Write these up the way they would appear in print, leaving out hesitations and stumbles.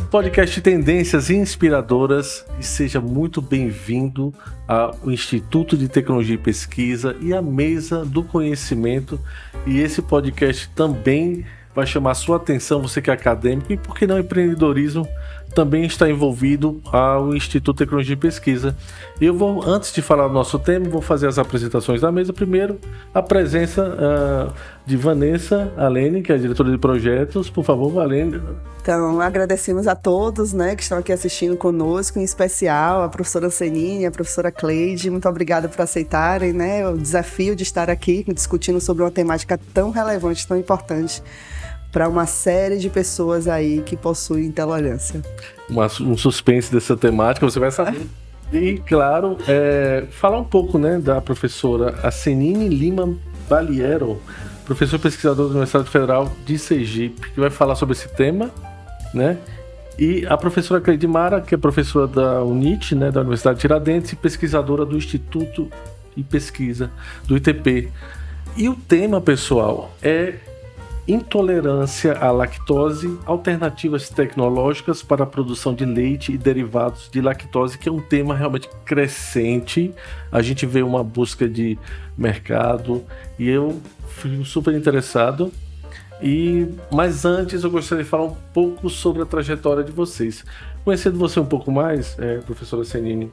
podcast Tendências Inspiradoras e seja muito bem-vindo ao Instituto de Tecnologia e Pesquisa e à Mesa do Conhecimento. E esse podcast também vai chamar a sua atenção, você que é acadêmico e, por que não, empreendedorismo, também está envolvido ao Instituto de Tecnologia e Pesquisa. Eu vou, antes de falar do nosso tema, vou fazer as apresentações da mesa. Primeiro, a presença de Vanessa Alene, que é a diretora de projetos. Por favor, Valene. Então, agradecemos a todos, que estão aqui assistindo conosco, em especial a professora Senine, a professora Cleide. Muito obrigada por aceitarem, o desafio de estar aqui discutindo sobre uma temática tão relevante, tão importante para uma série de pessoas aí que possuem intolerância. Um suspense dessa temática, você vai saber. E, claro, falar um pouco da professora Senine Lima Baliero, professora pesquisadora da Universidade Federal de Sergipe, que vai falar sobre esse tema, E a professora Cleide Mara, que é professora da UNIT, da Universidade de Tiradentes, e pesquisadora do Instituto de Pesquisa, do ITP. E o tema, pessoal, é intolerância à lactose, alternativas tecnológicas para a produção de leite e derivados de lactose, que é um tema realmente crescente. A gente vê uma busca de mercado e eu fui super interessado. Mas antes eu gostaria de falar um pouco sobre a trajetória de vocês. Conhecendo você um pouco mais, professora Senine,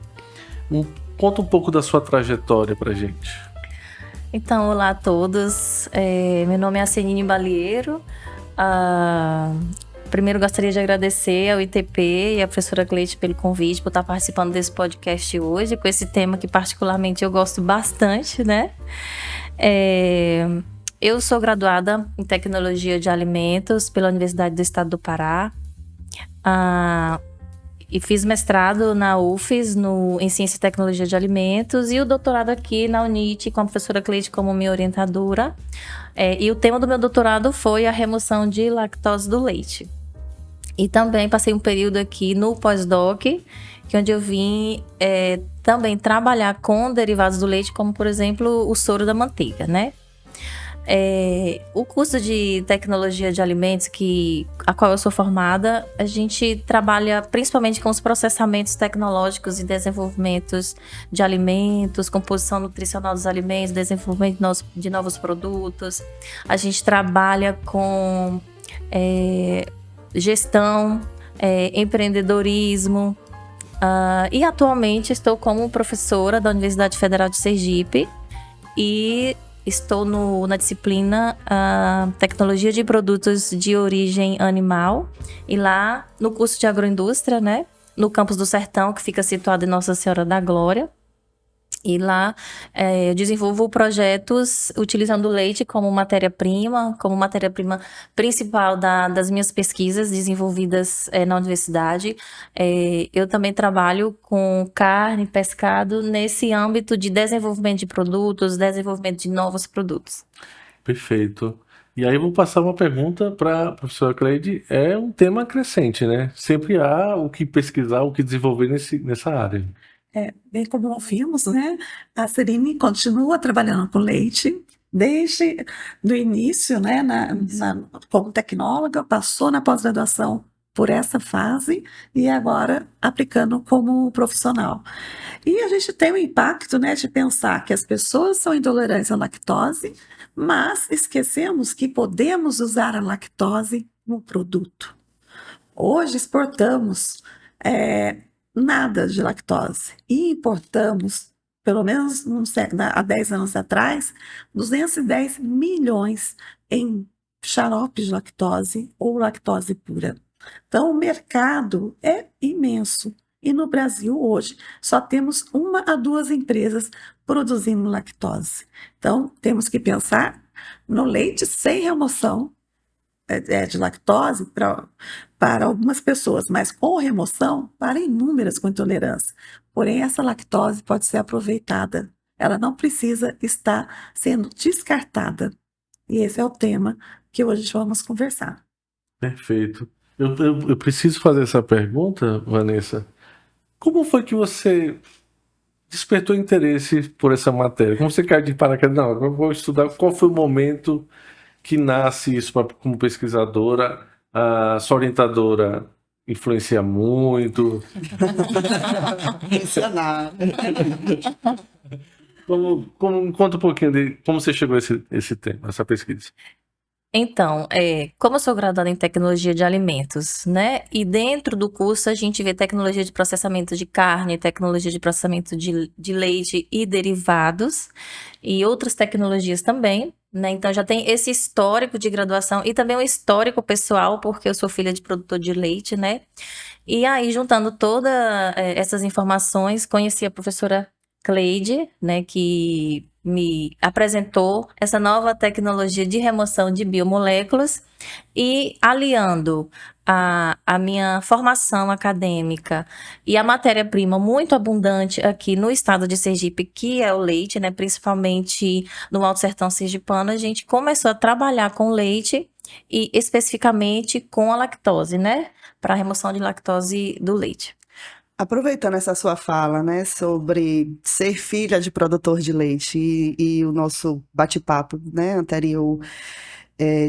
conta um pouco da sua trajetória para a gente. Então, olá a todos. Meu nome é Senine Baliero. Primeiro gostaria de agradecer ao ITP e à professora Cleide pelo convite, por estar participando desse podcast hoje, com esse tema que particularmente eu gosto bastante, Eu sou graduada em Tecnologia de Alimentos pela Universidade do Estado do Pará. E fiz mestrado na UFES em Ciência e Tecnologia de Alimentos e o doutorado aqui na UNIT com a professora Cleide como minha orientadora. E o tema do meu doutorado foi a remoção de lactose do leite. E também passei um período aqui no pós-doc, onde eu vim também trabalhar com derivados do leite, como, por exemplo, o soro da manteiga, O curso de Tecnologia de Alimentos, a qual eu sou formada, a gente trabalha principalmente com os processamentos tecnológicos e desenvolvimentos de alimentos, composição nutricional dos alimentos, desenvolvimento de novos produtos. A gente trabalha com gestão, empreendedorismo. E atualmente estou como professora da Universidade Federal de Sergipe e estou na disciplina Tecnologia de Produtos de Origem Animal e lá no curso de Agroindústria, no campus do Sertão, que fica situado em Nossa Senhora da Glória. E lá eu desenvolvo projetos utilizando o leite como matéria-prima principal das minhas pesquisas desenvolvidas na universidade. Eu também trabalho com carne, pescado, nesse âmbito de desenvolvimento de produtos, desenvolvimento de novos produtos. Perfeito. E aí eu vou passar uma pergunta para a professora Cleide. É um tema crescente, Sempre há o que pesquisar, o que desenvolver nessa área. Bem como ouvimos, a Senine continua trabalhando com leite desde o início, como tecnóloga, passou na pós-graduação por essa fase e agora aplicando como profissional. E a gente tem o impacto, de pensar que as pessoas são intolerantes à lactose, mas esquecemos que podemos usar a lactose no produto. Hoje exportamos nada de lactose. E importamos, pelo menos há 10 anos atrás, 210 milhões em xarope de lactose ou lactose pura. Então, o mercado é imenso. E no Brasil, hoje, só temos 1 a 2 empresas produzindo lactose. Então, temos que pensar no leite sem remoção de lactose para algumas pessoas, mas com remoção para inúmeras com intolerância. Porém, essa lactose pode ser aproveitada. Ela não precisa estar sendo descartada. E esse é o tema que hoje vamos conversar. Perfeito. Eu preciso fazer essa pergunta, Vanessa. Como foi que você despertou interesse por essa matéria? Como você caiu de paraquedas? Não, eu vou estudar. Qual foi o momento que nasce isso como pesquisadora? A sua orientadora influencia muito? Mencionar. Conta um pouquinho de como você chegou a esse tema, essa pesquisa. Então, como eu sou graduada em tecnologia de alimentos, né? E dentro do curso a gente vê tecnologia de processamento de carne, tecnologia de processamento de leite e derivados, e outras tecnologias também, né? Então já tem esse histórico de graduação e também um histórico pessoal, porque eu sou filha de produtor de leite, né? E aí, juntando todas essas informações, conheci a professora Cleide, né, que me apresentou essa nova tecnologia de remoção de biomoléculas e aliando a minha formação acadêmica e a matéria-prima muito abundante aqui no estado de Sergipe, que é o leite, né, principalmente no Alto Sertão Sergipano, a gente começou a trabalhar com leite e especificamente com a lactose, né, para a remoção de lactose do leite. Aproveitando essa sua fala, né, sobre ser filha de produtor de leite e o nosso bate-papo, né, anterior,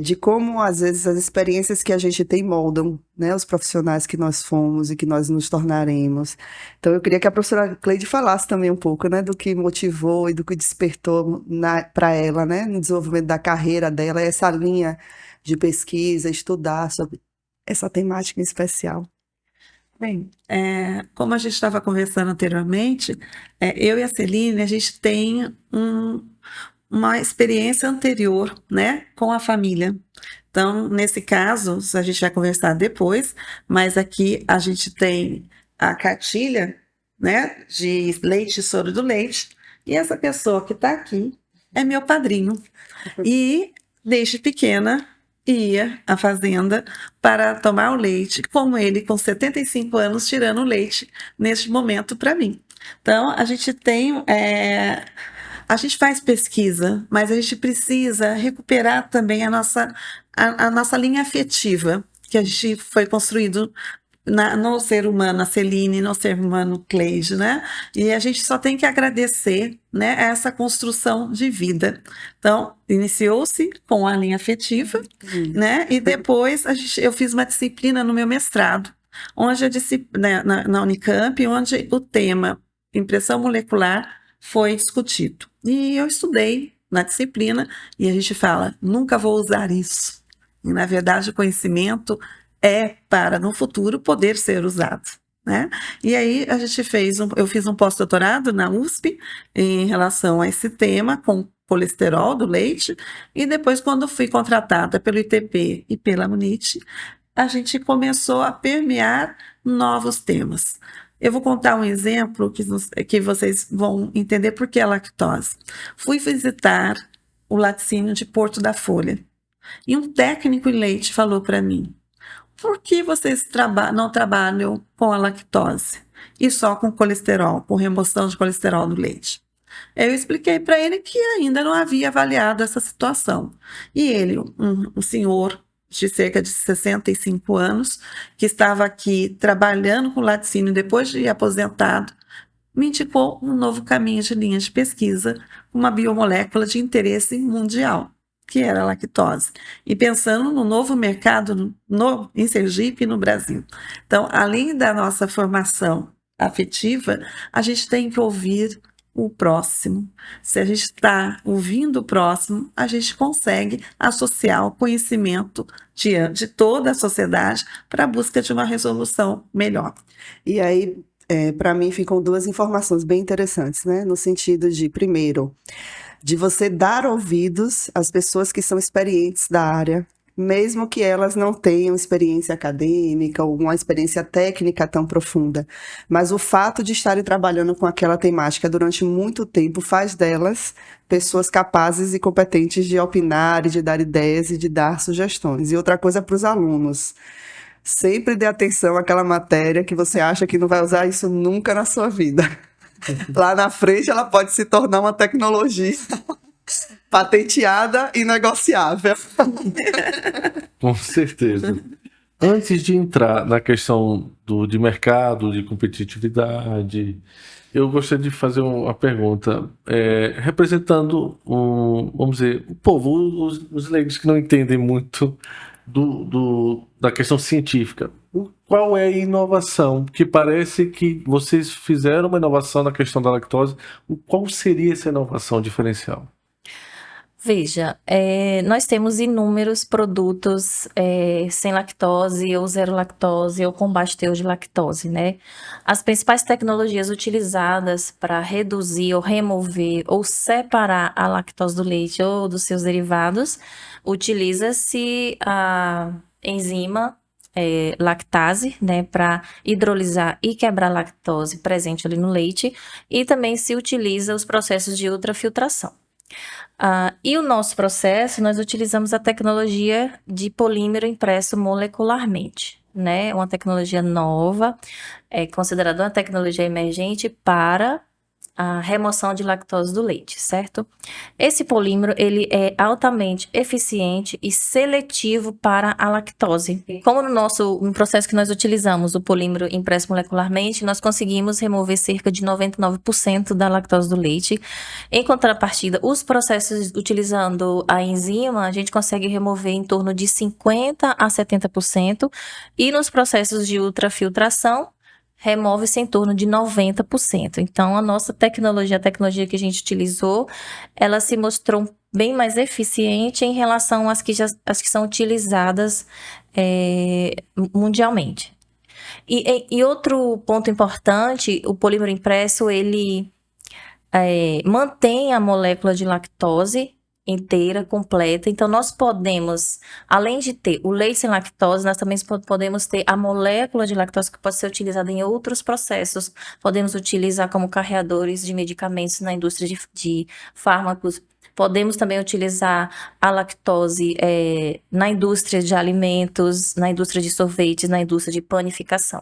de como às vezes as experiências que a gente tem moldam, né, os profissionais que nós fomos e que nós nos tornaremos. Então eu queria que a professora Cleide falasse também um pouco, né, do que motivou e do que despertou para ela, né, no desenvolvimento da carreira dela, essa linha de pesquisa, estudar sobre essa temática em especial. Bem, como a gente estava conversando anteriormente, eu e a Celine, a gente tem uma experiência anterior, né, com a família. Então, nesse caso, a gente vai conversar depois, mas aqui a gente tem a cartilha, né, de leite e soro do leite, e essa pessoa que está aqui é meu padrinho. E, desde pequena, ia à fazenda para tomar o leite, como ele, com 75 anos, tirando o leite neste momento para mim. Então, a gente tem... a gente faz pesquisa, mas a gente precisa recuperar também a nossa linha afetiva, que a gente foi construído no ser humano, a Celine, no ser humano Cleide, né? E a gente só tem que agradecer, né, essa construção de vida. Então, iniciou-se com a linha afetiva, né? E depois eu fiz uma disciplina no meu mestrado, onde na Unicamp, onde o tema impressão molecular foi discutido. E eu estudei na disciplina e a gente fala, nunca vou usar isso. E, na verdade, o conhecimento é para, no futuro, poder ser usado, né? E aí a gente eu fiz um pós-doutorado na USP em relação a esse tema, com colesterol do leite, e depois, quando fui contratada pelo ITP e pela Munite, a gente começou a permear novos temas. Eu vou contar um exemplo que vocês vão entender por que a lactose. Fui visitar o laticínio de Porto da Folha, e um técnico em leite falou para mim, por que vocês não trabalham com a lactose e só com colesterol, com remoção de colesterol do leite? Eu expliquei para ele que ainda não havia avaliado essa situação. E ele, um senhor de cerca de 65 anos, que estava aqui trabalhando com laticínio depois de aposentado, me indicou um novo caminho de linha de pesquisa, uma biomolécula de interesse mundial, que era a lactose, e pensando no novo mercado em Sergipe e no Brasil. Então, além da nossa formação afetiva, a gente tem que ouvir o próximo. Se a gente está ouvindo o próximo, a gente consegue associar o conhecimento de toda a sociedade para a busca de uma resolução melhor. E aí, para mim, ficam duas informações bem interessantes, né? No sentido de, primeiro, de você dar ouvidos às pessoas que são experientes da área, mesmo que elas não tenham experiência acadêmica ou uma experiência técnica tão profunda. Mas o fato de estarem trabalhando com aquela temática durante muito tempo faz delas pessoas capazes e competentes de opinar, e de dar ideias e de dar sugestões. E outra coisa para os alunos. Sempre dê atenção àquela matéria que você acha que não vai usar isso nunca na sua vida. Lá na frente, ela pode se tornar uma tecnologia patenteada e negociável. Com certeza. Antes de entrar na questão de mercado, de competitividade, eu gostaria de fazer uma pergunta, representando, vamos dizer, o povo, os leigos que não entendem muito da questão científica. Qual é a inovação? Que parece que vocês fizeram uma inovação na questão da lactose. Qual seria essa inovação diferencial? Veja, nós temos inúmeros produtos sem lactose ou zero lactose ou com baixo teor de lactose, né? As principais tecnologias utilizadas para reduzir ou remover ou separar a lactose do leite ou dos seus derivados, utiliza-se a enzima lactase, né, para hidrolisar e quebrar a lactose presente ali no leite, e também se utiliza os processos de ultrafiltração. E o nosso processo, nós utilizamos a tecnologia de polímero impresso molecularmente, né? Uma tecnologia nova, considerada uma tecnologia emergente para a remoção de lactose do leite, certo? Esse polímero, ele é altamente eficiente e seletivo para a lactose. Como no processo que nós utilizamos o polímero impresso molecularmente, nós conseguimos remover cerca de 99% da lactose do leite. Em contrapartida, os processos utilizando a enzima, a gente consegue remover em torno de 50% a 70%, e nos processos de ultrafiltração, remove-se em torno de 90%. Então, a nossa tecnologia, a tecnologia que a gente utilizou, ela se mostrou bem mais eficiente em relação às que são utilizadas mundialmente. E outro ponto importante, o polímero impresso, ele mantém a molécula de lactose inteira, completa. Então, nós podemos, além de ter o leite sem lactose, nós também podemos ter a molécula de lactose que pode ser utilizada em outros processos. Podemos utilizar como carreadores de medicamentos na indústria de fármacos. Podemos também utilizar a lactose na indústria de alimentos, na indústria de sorvetes, na indústria de panificação.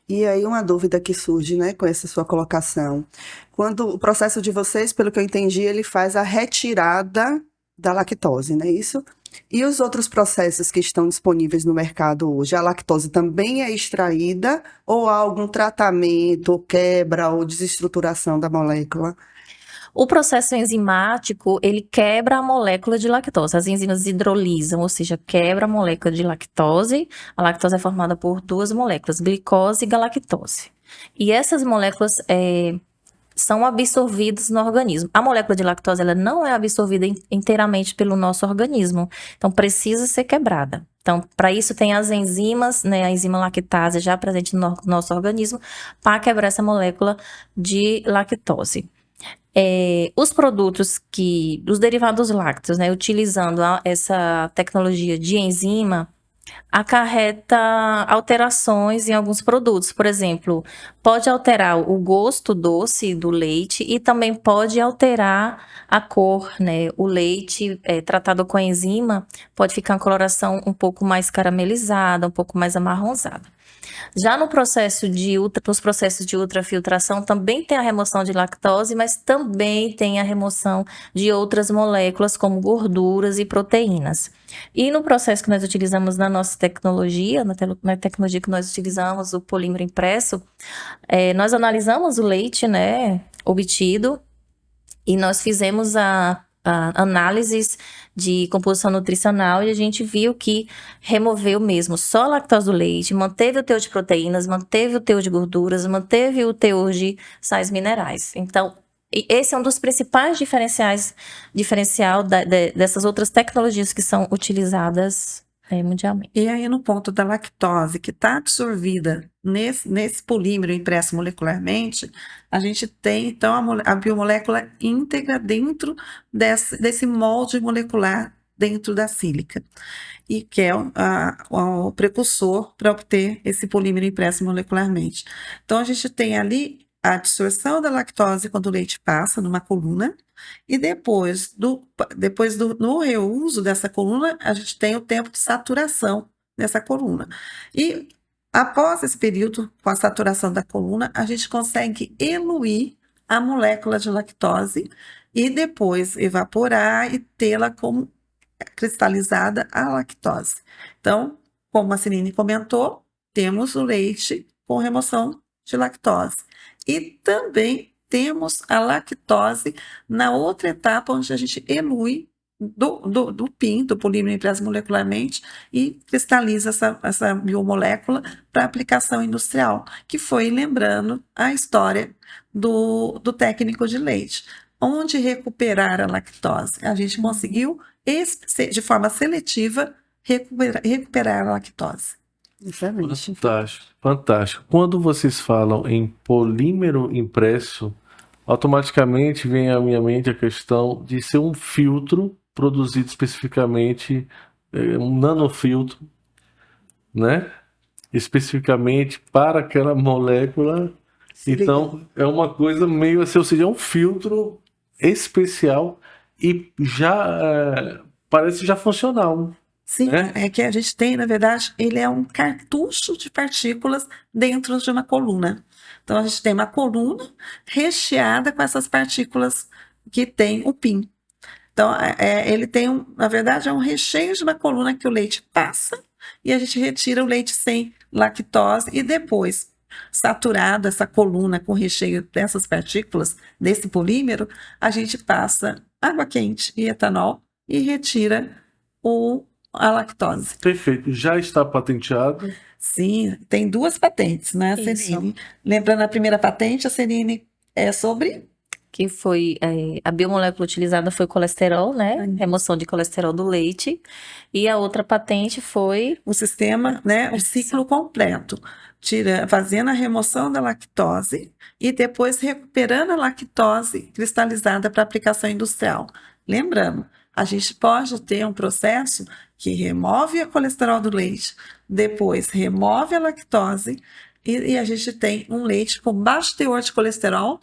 E aí uma dúvida que surge, né, com essa sua colocação. Quando o processo de vocês, pelo que eu entendi, ele faz a retirada da lactose, não é isso? E os outros processos que estão disponíveis no mercado hoje, a lactose também é extraída ou há algum tratamento, ou quebra ou desestruturação da molécula? O processo enzimático, ele quebra a molécula de lactose. As enzimas hidrolisam, ou seja, quebra a molécula de lactose. A lactose é formada por duas moléculas, glicose e galactose. E essas moléculas são absorvidas no organismo. A molécula de lactose, ela não é absorvida inteiramente pelo nosso organismo. Então, precisa ser quebrada. Então, para isso tem as enzimas, né, a enzima lactase já presente no nosso organismo, para quebrar essa molécula de lactose. Os produtos os derivados lácteos, né, utilizando essa tecnologia de enzima, acarreta alterações em alguns produtos. Por exemplo, pode alterar o gosto doce do leite e também pode alterar a cor, né? O leite tratado com enzima pode ficar uma coloração um pouco mais caramelizada, um pouco mais amarronzada. Já nos processos de ultrafiltração também tem a remoção de lactose, mas também tem a remoção de outras moléculas como gorduras e proteínas. E no processo que nós utilizamos na nossa tecnologia, na tecnologia que nós utilizamos, o polímero impresso, nós analisamos o leite, né, obtido, e nós fizemos análises de composição nutricional e a gente viu que removeu mesmo só a lactose do leite, manteve o teor de proteínas, manteve o teor de gorduras, manteve o teor de sais minerais. Então, esse é um dos principais diferencial dessas outras tecnologias que são utilizadas mundialmente. E aí, no ponto da lactose, que está absorvida nesse polímero impresso molecularmente, a gente tem, então, a biomolécula íntegra dentro desse molde molecular dentro da sílica, e que é o precursor para obter esse polímero impresso molecularmente. Então, a gente tem ali a absorção da lactose quando o leite passa numa coluna, e depois no reuso dessa coluna, a gente tem o tempo de saturação dessa coluna. E após esse período, com a saturação da coluna, a gente consegue eluir a molécula de lactose e depois evaporar e tê-la como cristalizada a lactose. Então, como a Senine comentou, temos o leite com remoção de lactose. E também temos a lactose na outra etapa, onde a gente elui do PIN, do polímero impresso molecularmente, e cristaliza essa biomolécula para aplicação industrial, que foi lembrando a história do técnico de leite. Onde recuperar a lactose? A gente conseguiu, de forma seletiva, recuperar a lactose. Excelente. Fantástico, fantástico. Quando vocês falam em polímero impresso, automaticamente vem à minha mente a questão de ser um filtro produzido especificamente, um nanofiltro, né? Especificamente para aquela molécula. Então, é uma coisa meio assim, ou seja, é um filtro especial e já parece já funcional, Sim, né? é que a gente tem, na verdade, ele é um cartucho de partículas dentro de uma coluna. Então, a gente tem uma coluna recheada com essas partículas que tem o PIN. Então, ele tem, na verdade, é um recheio de uma coluna que o leite passa e a gente retira o leite sem lactose e depois, saturado essa coluna com recheio dessas partículas, desse polímero, a gente passa água quente e etanol e retira a lactose. Perfeito. Já está patenteado. Sim, tem 2 patentes, né, Isso. Serine? Lembrando a primeira patente, a Serine é sobre Que foi a biomolécula utilizada foi colesterol, né? Remoção de colesterol do leite. E a outra patente foi o sistema, né, o ciclo completo, fazendo a remoção da lactose e depois recuperando a lactose cristalizada para aplicação industrial. Lembrando, a gente pode ter um processo que remove o colesterol do leite, depois remove a lactose e a gente tem um leite com baixo teor de colesterol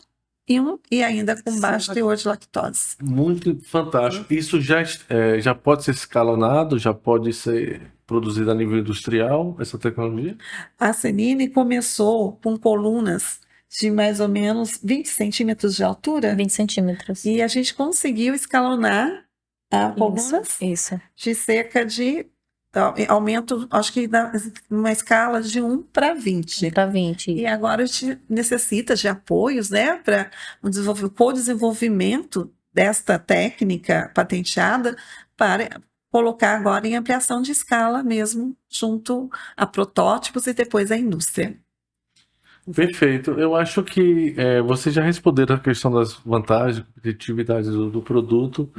e ainda com baixo teor de lactose. Muito fantástico. Isso já pode ser escalonado, já pode ser produzido a nível industrial, essa tecnologia? A Senine começou com colunas de mais ou menos 20 centímetros de altura 20 centímetros. e a gente conseguiu escalonar a colunas Isso. de cerca de aumento, acho que numa escala de 1 para 20. Para 20. E agora a gente necessita de apoios, né, para o co-desenvolvimento desta técnica patenteada para colocar agora em ampliação de escala mesmo, junto a protótipos e depois à indústria. Perfeito. Eu acho que vocês já responderam a questão das vantagens, competitividade do produto.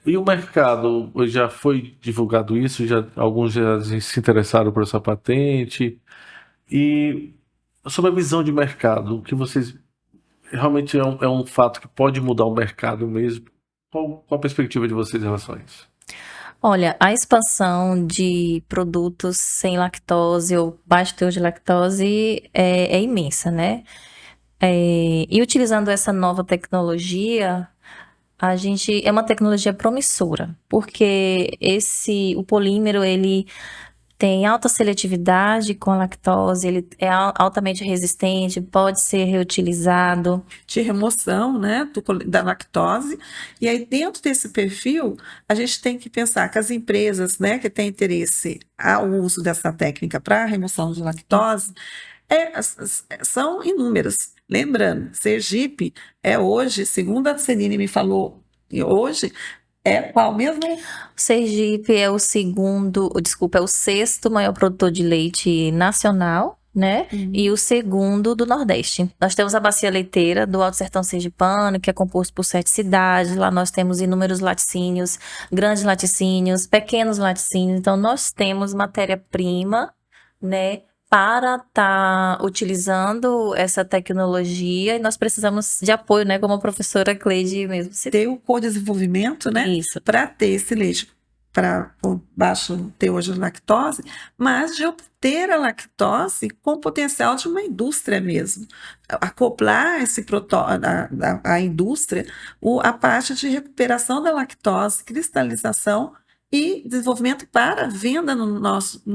E o mercado, já foi divulgado isso? Alguns já se interessaram por essa patente? E sobre a visão de mercado, o que vocês realmente é um fato que pode mudar o mercado mesmo? Qual a perspectiva de vocês em relação a isso? Olha, a expansão de produtos sem lactose ou baixo teor de lactose é imensa, né? E utilizando essa nova tecnologia, é uma tecnologia promissora, porque o polímero, ele tem alta seletividade com a lactose, ele é altamente resistente, pode ser reutilizado. De remoção, né, da lactose. E aí, dentro desse perfil, a gente tem que pensar que as empresas, né, que têm interesse ao uso dessa técnica para remoção de lactose, são inúmeras. Lembrando, Sergipe é hoje, segundo a Senine me falou, hoje, qual mesmo? Sergipe é o sexto maior produtor de leite nacional, né? E o segundo do Nordeste. Nós temos a bacia leiteira do Alto Sertão Sergipano, que é composto por 7 cidades. Lá nós temos inúmeros laticínios, grandes laticínios, pequenos laticínios. Então, nós temos matéria-prima, né, para estar utilizando essa tecnologia, e nós precisamos de apoio, né, como a professora Cleide mesmo citou. Ter o co-desenvolvimento, né, Isso. para ter esse leite com baixo teor de lactose, mas de obter a lactose com potencial de uma indústria mesmo. Acoplar a indústria, a parte de recuperação da lactose, cristalização e desenvolvimento para venda no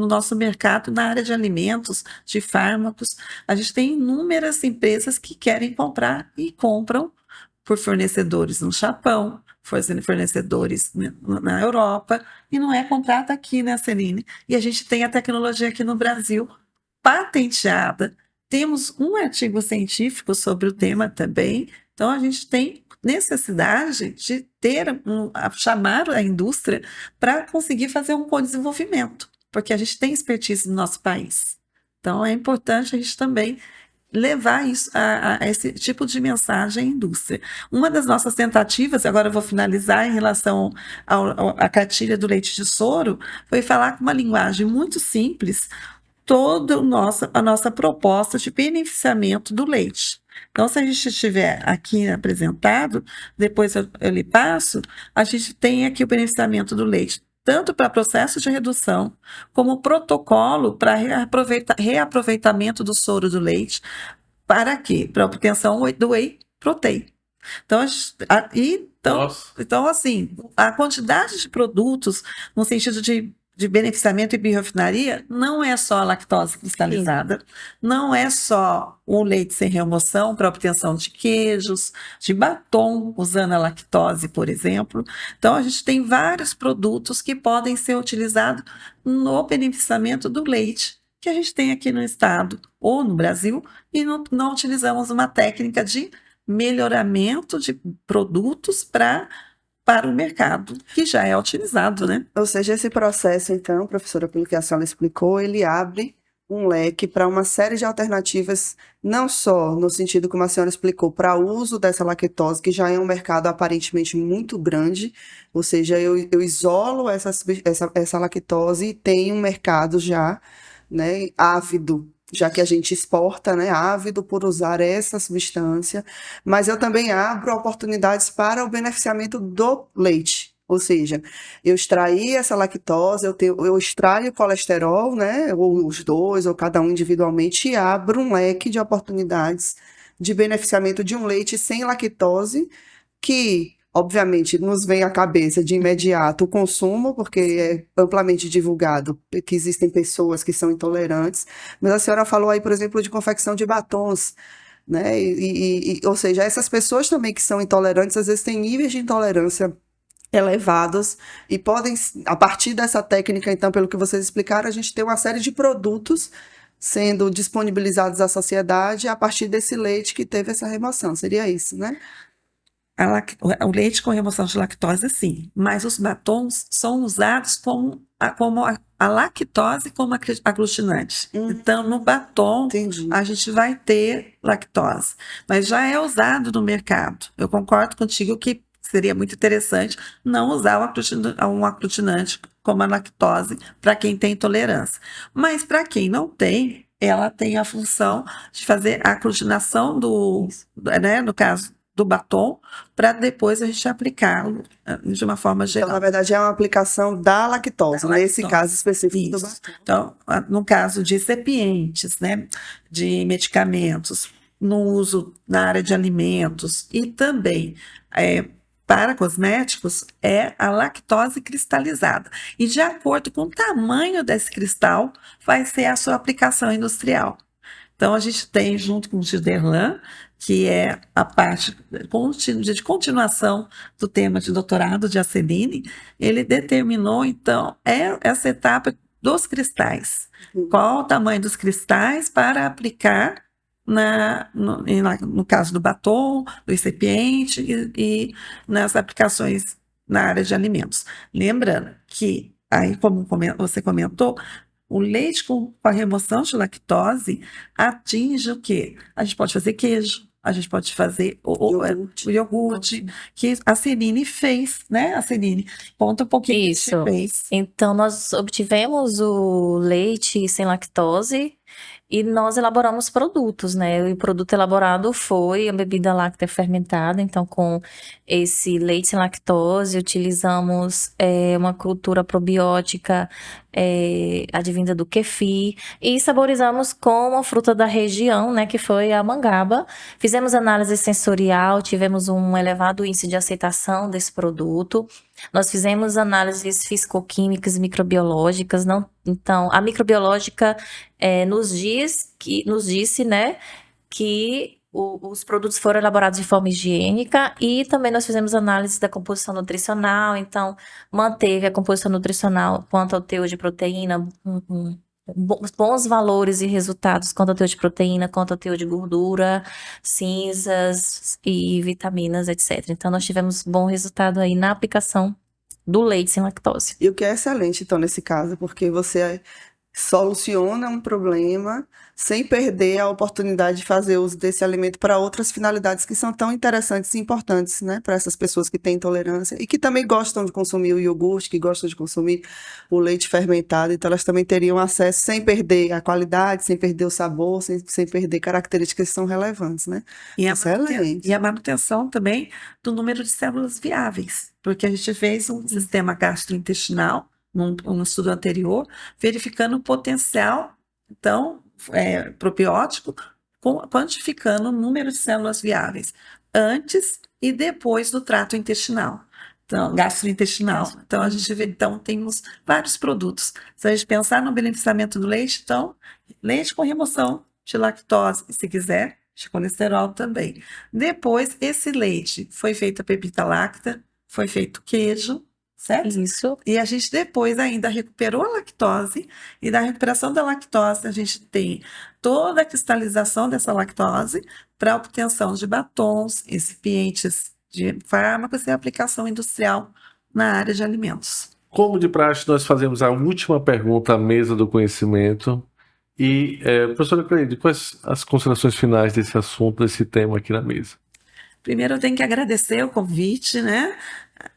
nosso mercado, na área de alimentos, de fármacos. A gente tem inúmeras empresas que querem comprar e compram por fornecedores no Japão, fornecedores na Europa, e não é comprado aqui, né, Serine? E a gente tem a tecnologia aqui no Brasil patenteada. Temos um artigo científico sobre o tema também. Então, a gente tem necessidade de chamar a indústria para conseguir fazer um co-desenvolvimento, porque a gente tem expertise no nosso país. Então, é importante a gente também levar isso a esse tipo de mensagem à indústria. Uma das nossas tentativas, agora eu vou finalizar em relação à cartilha do leite de soro, foi falar com uma linguagem muito simples toda a nossa proposta de beneficiamento do leite. Então, se a gente tiver aqui apresentado, depois eu lhe passo, a gente tem aqui o beneficiamento do leite, tanto para processo de redução, como protocolo para reaproveitamento do soro do leite. Para quê? Para obtenção do whey protein. Então, então, assim, a quantidade de produtos no sentido de beneficiamento e biorefinaria não é só a lactose cristalizada, não é só o leite sem remoção para obtenção de queijos, de batom usando a lactose, por exemplo. Então, a gente tem vários produtos que podem ser utilizados no beneficiamento do leite, que a gente tem aqui no estado ou no Brasil, e não utilizamos uma técnica de melhoramento de produtos para o mercado, que já é utilizado, né? Ou seja, esse processo, então, professora, pelo que a senhora explicou, ele abre um leque para uma série de alternativas, não só no sentido como a senhora explicou, para o uso dessa lactose, que já é um mercado aparentemente muito grande, ou seja, eu isolo essa lactose e tenho um mercado já, né, ávido, já que a gente exporta, né, ávido por usar essa substância, mas eu também abro oportunidades para o beneficiamento do leite, ou seja, eu extraí essa lactose, eu extraio o colesterol, né, ou os dois, ou cada um individualmente, e abro um leque de oportunidades de beneficiamento de um leite sem lactose, que obviamente, nos vem à cabeça de imediato o consumo, porque é amplamente divulgado que existem pessoas que são intolerantes, mas a senhora falou aí, por exemplo, de confecção de batons, né? Ou seja, essas pessoas também que são intolerantes, às vezes têm níveis de intolerância elevados e podem, a partir dessa técnica, então, pelo que vocês explicaram, a gente tem uma série de produtos sendo disponibilizados à sociedade a partir desse leite que teve essa remoção. Seria isso, né? O leite com remoção de lactose, sim, mas os batons são usados como a lactose como aglutinante. Então, no batom, Entendi. a gente vai ter lactose, mas já é usado no mercado. Eu concordo contigo que seria muito interessante não usar um aglutinante como a lactose para quem tem intolerância. Mas para quem não tem, ela tem a função de fazer a aglutinação né, no caso, do batom, para depois a gente aplicá-lo de uma forma geral. Então, na verdade, é uma aplicação da lactose, nesse caso específico do batom. Então, no caso de recipientes, né, de medicamentos, no uso na área de alimentos e também para cosméticos, é a lactose cristalizada. E de acordo com o tamanho desse cristal, vai ser a sua aplicação industrial. Então, a gente tem, junto com o Gilderlan, que é a parte de continuação do tema de doutorado de Aceline, ele determinou, então, essa etapa dos cristais. Qual o tamanho dos cristais para aplicar no caso do batom, do recipiente e nas aplicações na área de alimentos. Lembrando que, aí como você comentou, o leite com a remoção de lactose atinge o quê? A gente pode fazer queijo, a gente pode fazer o iogurte, que a Celine fez, né? A Celine, conta um pouquinho Isso. que você fez. Então, nós obtivemos o leite sem lactose e nós elaboramos produtos, né? O produto elaborado foi a bebida láctea fermentada. Então, com esse leite sem lactose, utilizamos uma cultura probiótica advinda do kefir e saborizamos com uma fruta da região, né? Que foi a mangaba. Fizemos análise sensorial, tivemos um elevado índice de aceitação desse produto. Nós fizemos análises fisicoquímicas e microbiológicas. Então, a microbiológica nos disse, né, que os produtos foram elaborados de forma higiênica e também nós fizemos análise da composição nutricional. Então, manteve a composição nutricional quanto ao teor de proteína, bons valores e resultados quanto ao teor de proteína, quanto ao teor de gordura, cinzas e vitaminas, etc. Então, nós tivemos bom resultado aí na aplicação do leite sem lactose. E o que é excelente, então, nesse caso, porque você soluciona um problema sem perder a oportunidade de fazer uso desse alimento para outras finalidades que são tão interessantes e importantes, né, para essas pessoas que têm intolerância e que também gostam de consumir o iogurte, que gostam de consumir o leite fermentado, então elas também teriam acesso sem perder a qualidade, sem perder o sabor, sem perder características que são relevantes, né? Excelente. E a manutenção também do número de células viáveis, porque a gente fez um sistema gastrointestinal num estudo anterior, verificando o potencial, então, probiótico, quantificando o número de células viáveis antes e depois do trato intestinal, então, gastrointestinal. Então, a gente vê, então, temos vários produtos. Se a gente pensar no beneficiamento do leite, então, leite com remoção de lactose, se quiser, de colesterol também. Depois, esse leite foi feita pepita láctea, foi feito queijo, certo? Isso. E a gente depois ainda recuperou a lactose, e da recuperação da lactose a gente tem toda a cristalização dessa lactose para obtenção de batons, recipientes de fármacos e aplicação industrial na área de alimentos. Como de praxe, nós fazemos a última pergunta à mesa do conhecimento. E, professora Cleide, quais as considerações finais desse assunto, desse tema aqui na mesa? Primeiro, eu tenho que agradecer o convite, né?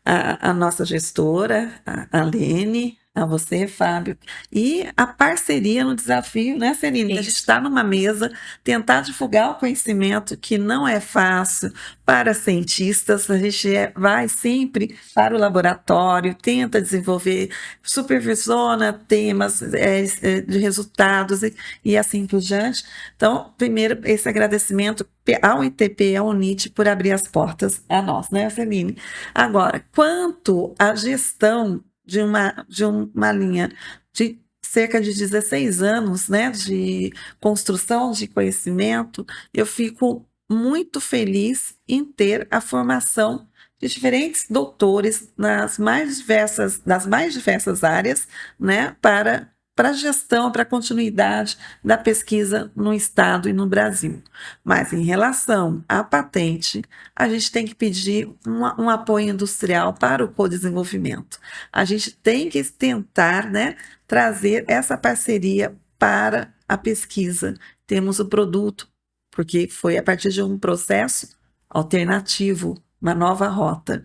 A nossa gestora, a Lene, a você, Fábio, e a parceria no desafio, né, Celine? A gente está numa mesa, tentar divulgar o conhecimento, que não é fácil para cientistas. A gente vai sempre para o laboratório, tenta desenvolver, supervisiona temas de resultados e assim por diante. Então, primeiro, esse agradecimento ao ITP, ao UNIT, por abrir as portas a nós, né, Celine? Agora, quanto à gestão de uma linha de cerca de 16 anos, né, de construção de conhecimento, eu fico muito feliz em ter a formação de diferentes doutores das mais diversas áreas, né, para a gestão, para a continuidade da pesquisa no Estado e no Brasil. Mas em relação à patente, a gente tem que pedir um apoio industrial para o co-desenvolvimento. A gente tem que tentar, né, trazer essa parceria para a pesquisa. Temos o produto, porque foi a partir de um processo alternativo, uma nova rota.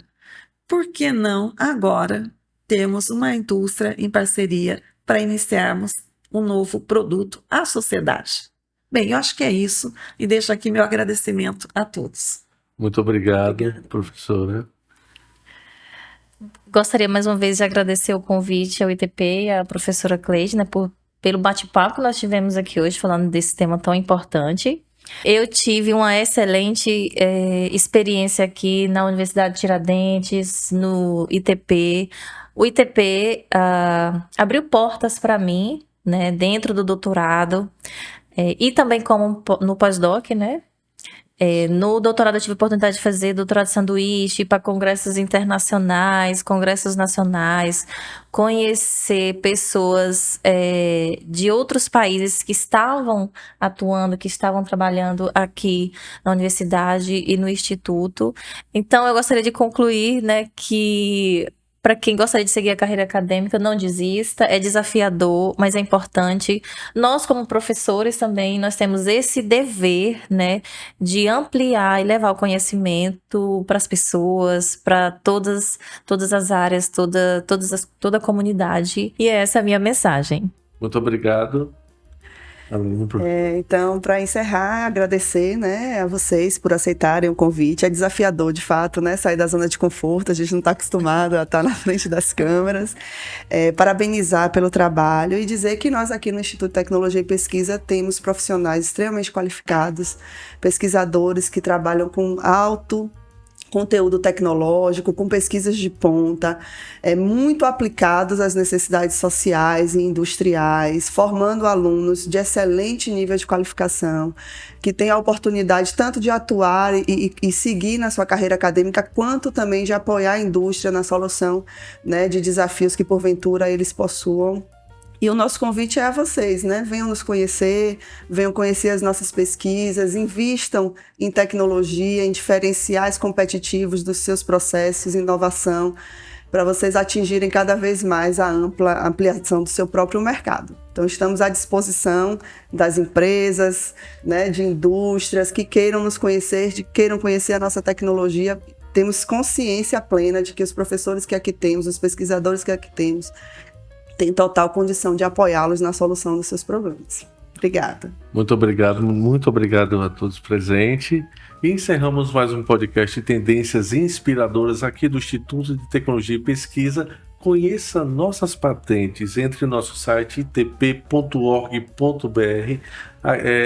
Por que não agora temos uma indústria em parceria para iniciarmos um novo produto à sociedade? Bem, eu acho que é isso, e deixo aqui meu agradecimento a todos. Muito obrigado, professora. Gostaria mais uma vez de agradecer o convite ao ITP e à professora Cleide, né, pelo bate-papo que nós tivemos aqui hoje, falando desse tema tão importante. Eu tive uma excelente experiência aqui na Universidade Tiradentes, no ITP. O ITP abriu portas para mim, né, dentro do doutorado, e também como no pós-doc, né? No doutorado eu tive a oportunidade de fazer doutorado de sanduíche, ir para congressos internacionais, congressos nacionais, conhecer pessoas de outros países que estavam atuando, que estavam trabalhando aqui na universidade e no instituto. Então eu gostaria de concluir, né, que para quem gostaria de seguir a carreira acadêmica, não desista, é desafiador, mas é importante. Nós, como professores também, nós temos esse dever, né, de ampliar e levar o conhecimento para as pessoas, para todas as áreas, toda a comunidade. E essa é a minha mensagem. Muito obrigado. Então, para encerrar, agradecer, né, a vocês por aceitarem o convite. É desafiador, de fato, né, sair da zona de conforto. A gente não está acostumado a estar na frente das câmeras. Parabenizar pelo trabalho e dizer que nós aqui no Instituto de Tecnologia e Pesquisa temos profissionais extremamente qualificados, pesquisadores que trabalham com alto conteúdo tecnológico, com pesquisas de ponta, muito aplicados às necessidades sociais e industriais, formando alunos de excelente nível de qualificação, que têm a oportunidade tanto de atuar e seguir na sua carreira acadêmica, quanto também de apoiar a indústria na solução, né, de desafios que, porventura, eles possuam E o nosso convite é a vocês, né? Venham nos conhecer, venham conhecer as nossas pesquisas, invistam em tecnologia, em diferenciais competitivos dos seus processos, inovação, para vocês atingirem cada vez mais a ampla ampliação do seu próprio mercado. Então, estamos à disposição das empresas, né, de indústrias que queiram nos conhecer, que queiram conhecer a nossa tecnologia. Temos consciência plena de que os professores que aqui temos, os pesquisadores que aqui temos, tem total condição de apoiá-los na solução dos seus problemas. Obrigada. Muito obrigado a todos presentes. E encerramos mais um podcast de tendências inspiradoras aqui do Instituto de Tecnologia e Pesquisa. Conheça nossas patentes, entre no nosso site itp.org.br.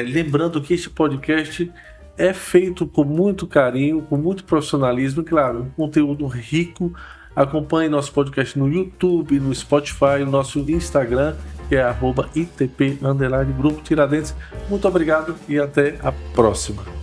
Lembrando que este podcast é feito com muito carinho, com muito profissionalismo e, claro, um conteúdo rico. Acompanhe nosso podcast no YouTube, no Spotify, no nosso Instagram, que é @itp_Grupo Tiradentes. Muito obrigado e até a próxima.